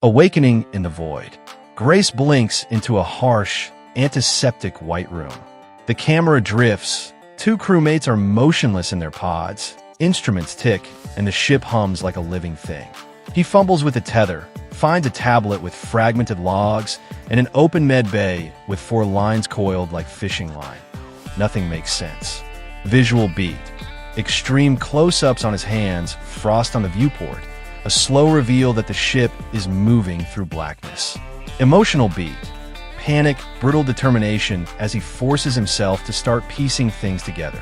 Awakening in the void. Grace blinks into a harsh, antiseptic white room. The camera drifts. Two crewmates are motionless in their pods. Instruments tick, and the ship hums like a living thing. He fumbles with a tether, finds a tablet with fragmented logs, and an open med bay with 4 lines coiled like fishing line. Nothing makes sense. Visual beat. Extreme close-ups on his hands, frost on the viewport. A slow reveal that the ship is moving through blackness. Emotional beat. Panic, brutal determination as he forces himself to start piecing things together.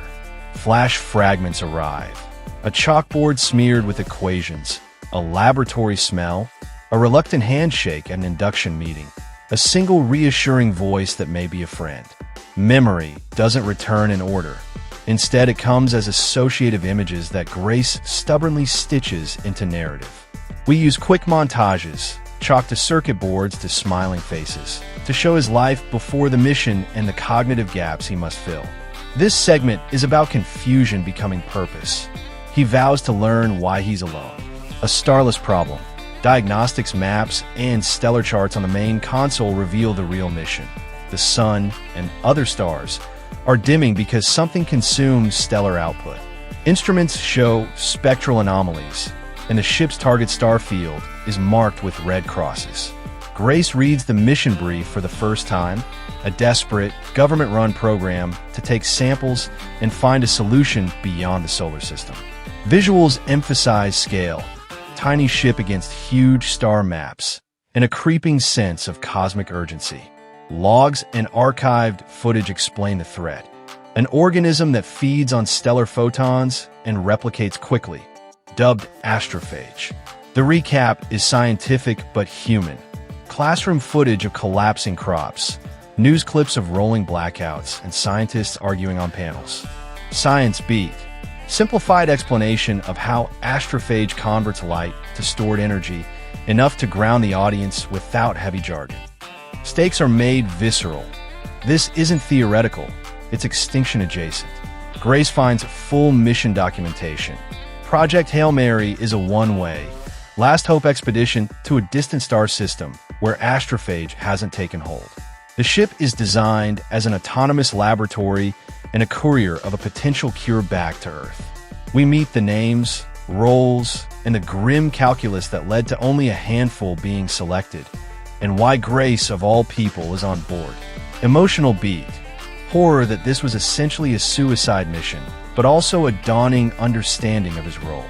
Flash fragments arrive. A chalkboard smeared with equations. A laboratory smell. A reluctant handshake at an induction meeting. A single reassuring voice that may be a friend. Memory doesn't return in order. Instead, it comes as associative images that Grace stubbornly stitches into narrative. We use quick montages, chalked to circuit boards to smiling faces, to show his life before the mission and the cognitive gaps he must fill. This segment is about confusion becoming purpose. He vows to learn why he's alone. A starless problem. Diagnostics maps and stellar charts on the main console reveal the real mission. The sun and other stars are dimming because something consumes stellar output. Instruments show spectral anomalies, and the ship's target star field is marked with red crosses. Grace reads the mission brief for the first time, a desperate, government-run program to take samples and find a solution beyond the solar system. Visuals emphasize scale, tiny ship against huge star maps, and a creeping sense of cosmic urgency. Logs and archived footage explain the threat. An organism that feeds on stellar photons and replicates quickly, dubbed astrophage. The recap is scientific but human. Classroom footage of collapsing crops, news clips of rolling blackouts, and scientists arguing on panels. Science beat. Simplified explanation of how astrophage converts light to stored energy, enough to ground the audience without heavy jargon. Stakes are made visceral. This isn't theoretical, it's extinction adjacent. Grace finds full mission documentation. Project Hail Mary is a one-way, last hope expedition to a distant star system where astrophage hasn't taken hold. The ship is designed as an autonomous laboratory and a courier of a potential cure back to Earth. We meet the names, roles, and the grim calculus that led to only a handful being selected, and why Grace, of all people, is on board. Emotional beat. Horror that this was essentially a suicide mission, but also a dawning understanding of his role.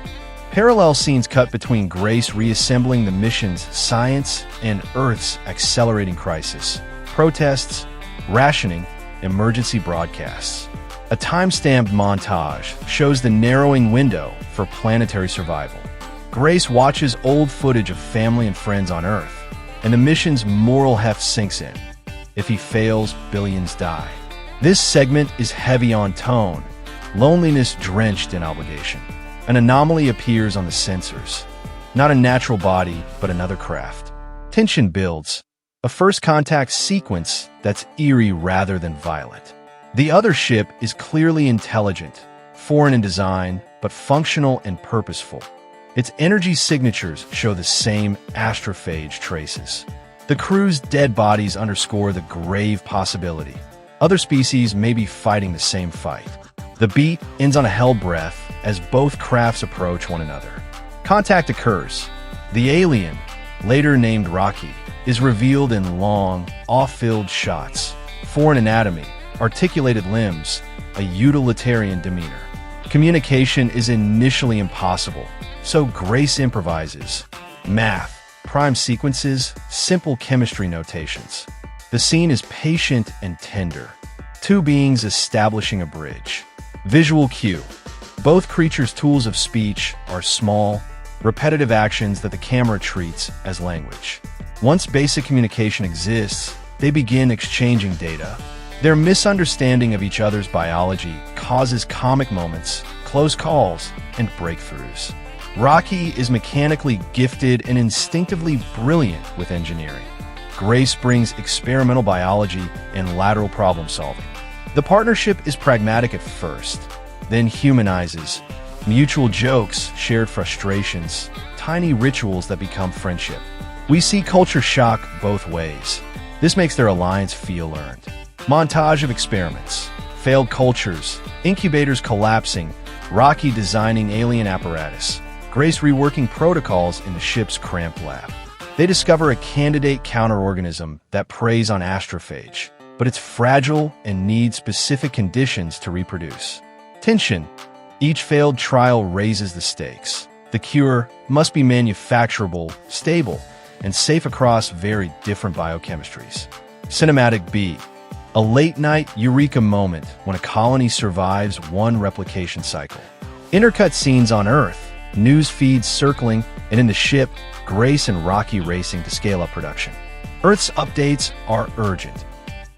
Parallel scenes cut between Grace reassembling the mission's science and Earth's accelerating crisis. Protests, rationing, emergency broadcasts. A time-stamped montage shows the narrowing window for planetary survival. Grace watches old footage of family and friends on Earth, and the mission's moral heft sinks in. If he fails, billions die. This segment is heavy on tone, loneliness drenched in obligation. An anomaly appears on the sensors. Not a natural body, but another craft. Tension builds. A first contact sequence that's eerie rather than violent. The other ship is clearly intelligent, foreign in design, but functional and purposeful. Its energy signatures show the same astrophage traces. The crew's dead bodies underscore the grave possibility. Other species may be fighting the same fight. The beat ends on a hell breath as both crafts approach one another. Contact occurs. The alien, later named Rocky, is revealed in long, off-field shots. Foreign anatomy, articulated limbs, a utilitarian demeanor. Communication is initially impossible, so Grace improvises. Math, prime sequences, simple chemistry notations. The scene is patient and tender. Two beings establishing a bridge. Visual cue. Both creatures' tools of speech are small, repetitive actions that the camera treats as language. Once basic communication exists, they begin exchanging data. Their misunderstanding of each other's biology causes comic moments, close calls, and breakthroughs. Rocky is mechanically gifted and instinctively brilliant with engineering. Grace brings experimental biology and lateral problem solving. The partnership is pragmatic at first, then humanizes. Mutual jokes, shared frustrations, tiny rituals that become friendship. We see culture shock both ways. This makes their alliance feel earned. Montage of experiments, failed cultures, incubators collapsing, Rocky designing alien apparatus, Grace reworking protocols in the ship's cramped lab. They discover a candidate counterorganism that preys on astrophage, but it's fragile and needs specific conditions to reproduce. Tension. Each failed trial raises the stakes. The cure must be manufacturable, stable, and safe across very different biochemistries. Cinematic B. A late-night eureka moment when a colony survives one replication cycle. Intercut scenes on Earth, news feeds circling, and in the ship, Grace and Rocky racing to scale up production. Earth's updates are urgent.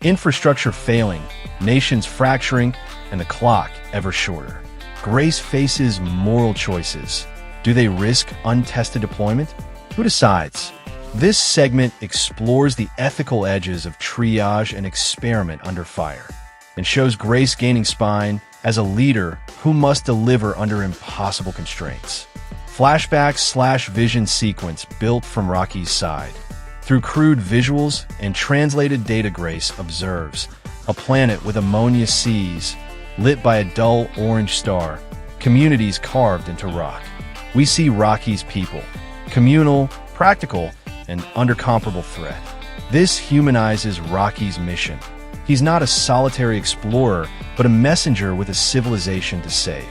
Infrastructure failing, nations fracturing, and the clock ever shorter. Grace faces moral choices. Do they risk untested deployment? Who decides? This segment explores the ethical edges of triage and experiment under fire, and shows Grace gaining spine as a leader who must deliver under impossible constraints. Flashback/vision sequence built from Rocky's side. Through crude visuals and translated data, Grace observes a planet with ammonia seas, lit by a dull orange star, communities carved into rock. We see Rocky's people, communal, practical, and under comparable threat. This humanizes Rocky's mission. He's not a solitary explorer, but a messenger with a civilization to save.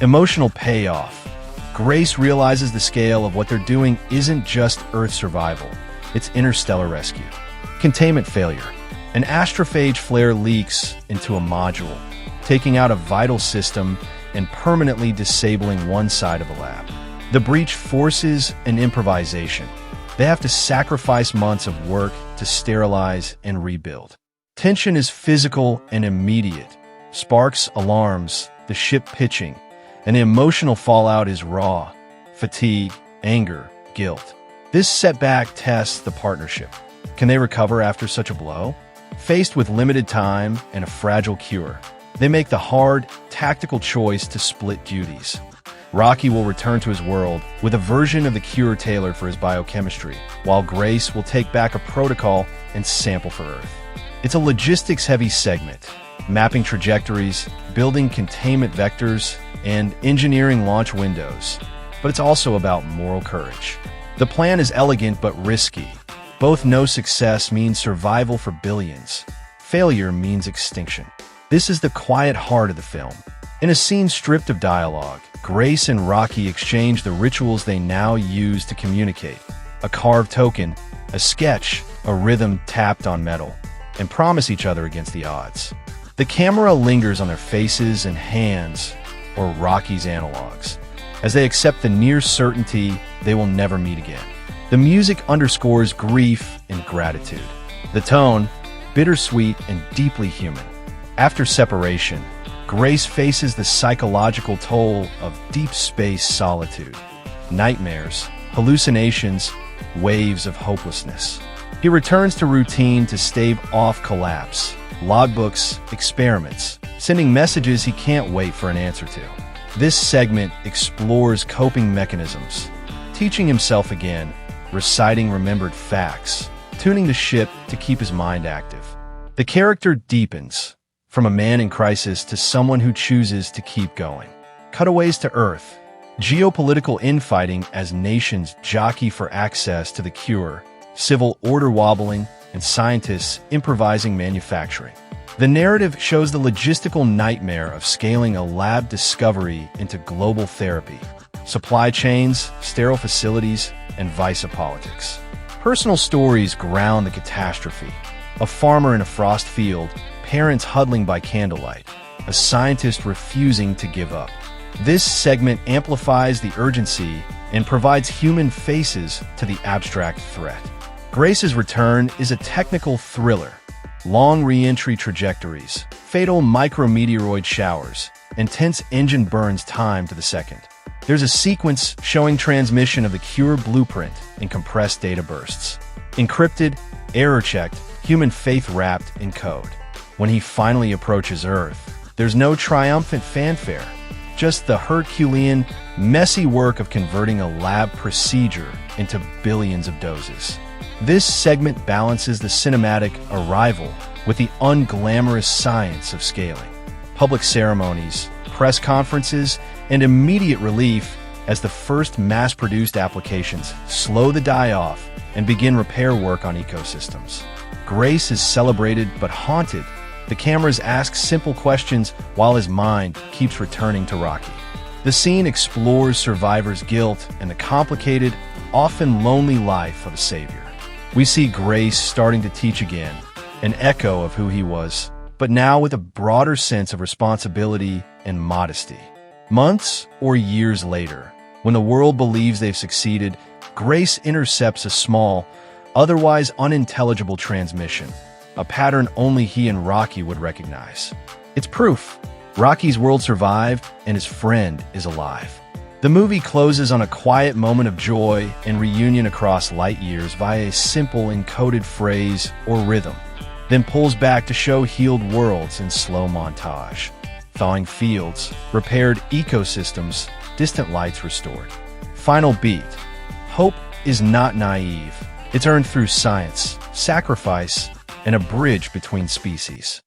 Emotional payoff. Grace realizes the scale of what they're doing isn't just Earth survival, it's interstellar rescue. Containment failure. An astrophage flare leaks into a module, taking out a vital system and permanently disabling one side of the lab. The breach forces an improvisation. They have to sacrifice months of work to sterilize and rebuild. Tension is physical and immediate. Sparks, alarms, the ship pitching, and the emotional fallout is raw. Fatigue, anger, guilt. This setback tests the partnership. Can they recover after such a blow? Faced with limited time and a fragile cure, they make the hard, tactical choice to split duties. Rocky will return to his world with a version of the cure tailored for his biochemistry, while Grace will take back a protocol and sample for Earth. It's a logistics-heavy segment, mapping trajectories, building containment vectors, and engineering launch windows. But it's also about moral courage. The plan is elegant but risky. Both know success means survival for billions. Failure means extinction. This is the quiet heart of the film. In a scene stripped of dialogue, Grace and Rocky exchange the rituals they now use to communicate. A carved token, a sketch, a rhythm tapped on metal, and promise each other against the odds. The camera lingers on their faces and hands, or Rocky's analogs, as they accept the near certainty they will never meet again. The music underscores grief and gratitude. The tone, bittersweet and deeply human. After separation, Grace faces the psychological toll of deep space solitude. Nightmares, hallucinations, waves of hopelessness. He returns to routine to stave off collapse. Logbooks, experiments, sending messages he can't wait for an answer to. This segment explores coping mechanisms, teaching himself again, reciting remembered facts, tuning the ship to keep his mind active. The character deepens, from a man in crisis to someone who chooses to keep going. Cutaways to Earth. Geopolitical infighting as nations jockey for access to the cure, civil order wobbling, and scientists improvising manufacturing. The narrative shows the logistical nightmare of scaling a lab discovery into global therapy. Supply chains, sterile facilities, and vice politics. Personal stories ground the catastrophe. A farmer in a frost field, parents huddling by candlelight, a scientist refusing to give up. This segment amplifies the urgency and provides human faces to the abstract threat. Grace's return is a technical thriller. Long re-entry trajectories, fatal micrometeoroid showers, intense engine burns time to the second. There's a sequence showing transmission of the cure blueprint in compressed data bursts. Encrypted, error-checked, human faith wrapped in code. When he finally approaches Earth, there's no triumphant fanfare, just the Herculean, messy work of converting a lab procedure into billions of doses. This segment balances the cinematic arrival with the unglamorous science of scaling. Public ceremonies, press conferences, and immediate relief as the first mass-produced applications slow the die-off and begin repair work on ecosystems. Grace is celebrated but haunted. The cameras ask simple questions while his mind keeps returning to Rocky. The scene explores survivors' guilt and the complicated, often lonely life of a savior. We see Grace starting to teach again, an echo of who he was, but now with a broader sense of responsibility and modesty. Months or years later, when the world believes they've succeeded, Grace intercepts a small, otherwise unintelligible transmission, a pattern only he and Rocky would recognize. It's proof. Rocky's world survived and his friend is alive. The movie closes on a quiet moment of joy and reunion across light years via a simple encoded phrase or rhythm, then pulls back to show healed worlds in slow montage. Thawing fields, repaired ecosystems, distant lights restored. Final beat. Hope is not naive. It's earned through science, sacrifice, and a bridge between species.